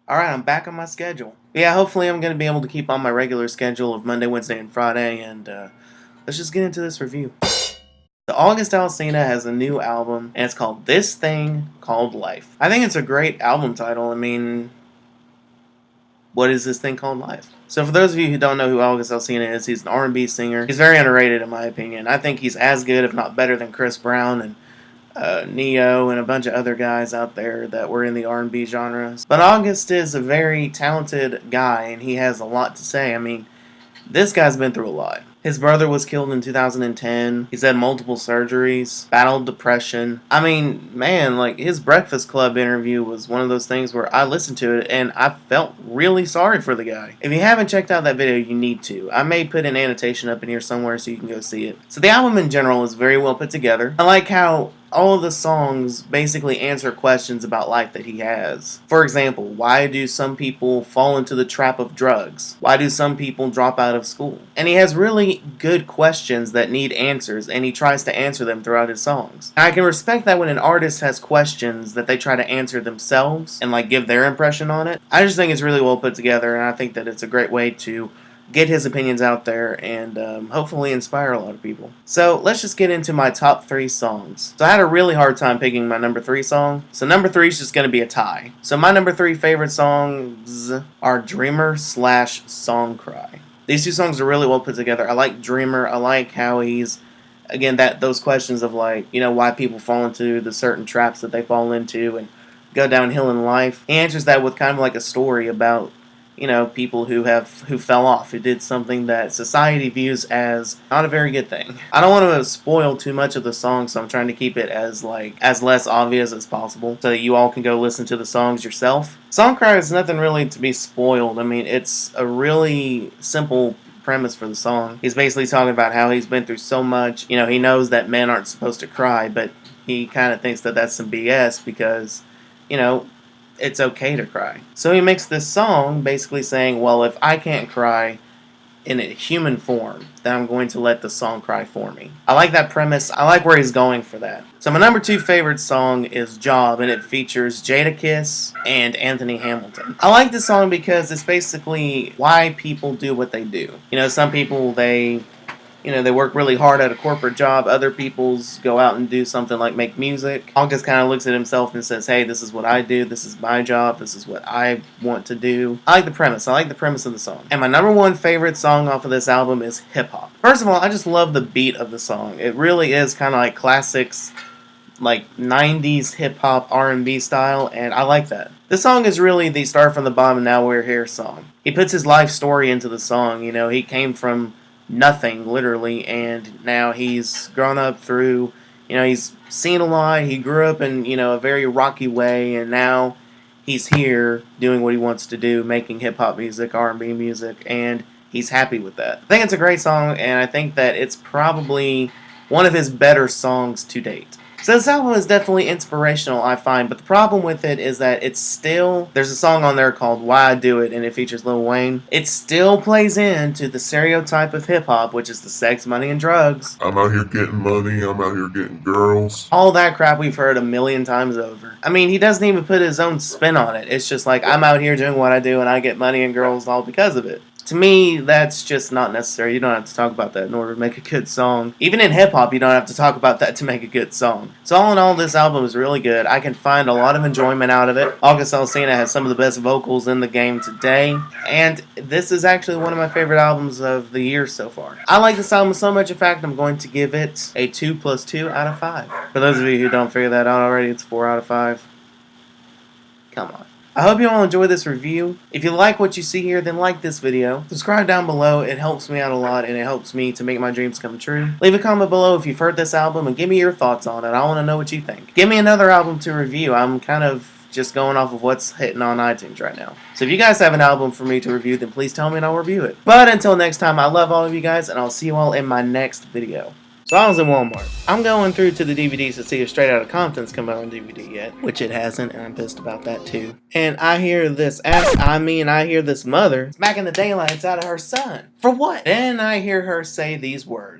Alright, I'm back on my schedule. Yeah, hopefully I'm going to be able to keep on my regular schedule of Monday, Wednesday, and Friday, and let's just get into this review. The August Alsina has a new album, and it's called This Thing Called Life. I think it's a great album title. I mean, what is this thing called life? So for those of you who don't know who August Alsina is, he's an R&B singer. He's very underrated in my opinion. I think he's as good, if not better, than Chris Brown and Neo and a bunch of other guys out there that were in the R&B genres. But August is a very talented guy, and he has a lot to say. I mean, this guy's been through a lot. His brother was killed in 2010. He's had multiple surgeries, battled depression. I mean, man, like, his Breakfast Club interview was one of those things where I listened to it and I felt really sorry for the guy. If you haven't checked out that video, you need to. I may put an annotation up in here somewhere so you can go see it. So the album in general is very well put together. I like how all of the songs basically answer questions about life that he has. For example, why do some people fall into the trap of drugs? Why do some people drop out of school? And he has really good questions that need answers, and he tries to answer them throughout his songs. And I can respect that when an artist has questions that they try to answer themselves and like give their impression on it. I just think it's really well put together, and I think that it's a great way to get his opinions out there and hopefully inspire a lot of people. So let's just get into my top 3 songs. So I had a really hard time picking my number 3 song. So number 3 is just going to be a tie. So my number 3 favorite songs are Dreamer / Song Cry. These two songs are really well put together. I like Dreamer. I like how he's, again, those questions of like, you know, why people fall into the certain traps that they fall into and go downhill in life. He answers that with kind of like a story about, you know, people who fell off, who did something that society views as not a very good thing. I don't want to spoil too much of the song, so I'm trying to keep it as less obvious as possible so that you all can go listen to the songs yourself. Song Cry is nothing really to be spoiled. I mean, it's a really simple premise for the song. He's basically talking about how he's been through so much. You know, he knows that men aren't supposed to cry, but he kind of thinks that that's some BS because, you know, it's okay to cry. So he makes this song basically saying, well, if I can't cry in a human form, then I'm going to let the song cry for me. I like that premise. I like where he's going for that. So my number 2 favorite song is Job, and it features Jadakiss and Anthony Hamilton. I like this song because it's basically why people do what they do. You know, some people, they work really hard at a corporate job. Other people's go out and do something like make music. August kind of looks at himself and says, hey, this is what I do. This is my job. This is what I want to do. I like the premise. I like the premise of the song. And my number 1 favorite song off of this album is Hip Hop. First of all, I just love the beat of the song. It really is kind of like classics, like 90s hip hop R&B style, and I like that. This song is really the Start From The Bottom, Now We're Here song. He puts his life story into the song. You know, he came from nothing, literally, and now he's grown up through, you know, he's seen a lot. He grew up in, you know, a very rocky way, and now he's here doing what he wants to do, making hip-hop music, R&B music, and he's happy with that. I think it's a great song, and I think that it's probably one of his better songs to date. So this album is definitely inspirational, I find, but the problem with it is that it's still, there's a song on there called Why I Do It, and it features Lil Wayne. It still plays into the stereotype of hip-hop, which is the sex, money, and drugs. I'm out here getting money, I'm out here getting girls. All that crap we've heard a million times over. I mean, he doesn't even put his own spin on it. It's just like, I'm out here doing what I do, and I get money and girls all because of it. To me, that's just not necessary. You don't have to talk about that in order to make a good song. Even in hip-hop, you don't have to talk about that to make a good song. So all in all, this album is really good. I can find a lot of enjoyment out of it. August Alsina has some of the best vocals in the game today. And this is actually one of my favorite albums of the year so far. I like this album so much, in fact, I'm going to give it a 2 + 2 out of 5. For those of you who don't figure that out already, it's 4 out of 5. Come on. I hope you all enjoy this review. If you like what you see here, then like this video. Subscribe down below. It helps me out a lot, and it helps me to make my dreams come true. Leave a comment below if you've heard this album, and give me your thoughts on it. I want to know what you think. Give me another album to review. I'm kind of just going off of what's hitting on iTunes right now. So if you guys have an album for me to review, then please tell me and I'll review it. But until next time, I love all of you guys, and I'll see you all in my next video. So I was in Walmart. I'm going through to the DVDs to see if Straight Outta Compton's come out on DVD yet, which it hasn't, and I'm pissed about that too. And I hear this I hear this mother smacking the daylights out of her son. For what? Then I hear her say these words.